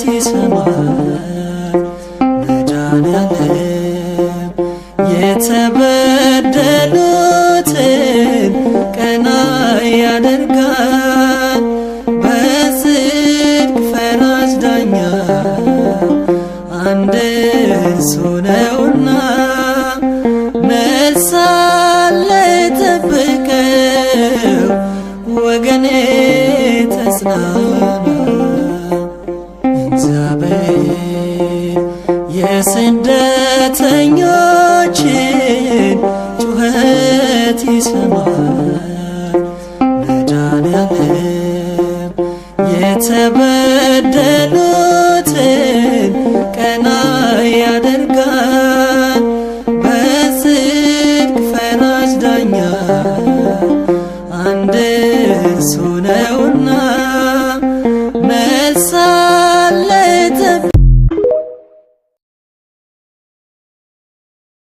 ይሰማል መድኃኔዓለም የተበደሉትን ቀና ያደርጋል በጽድቅ ፈራጅ ዳኛ አንድ እርሱ ነውና መልስ አለ ጠብቀው ወገኔ ተጽናና እግዚአብሔር የስደተኞችን ጩኸት ይሰማል መድኃኔዓለም የተበደሉትን ቀና ያደርጋል በጽድቅ ፈራጅ ዳኛ አንድ እርሱ ነውና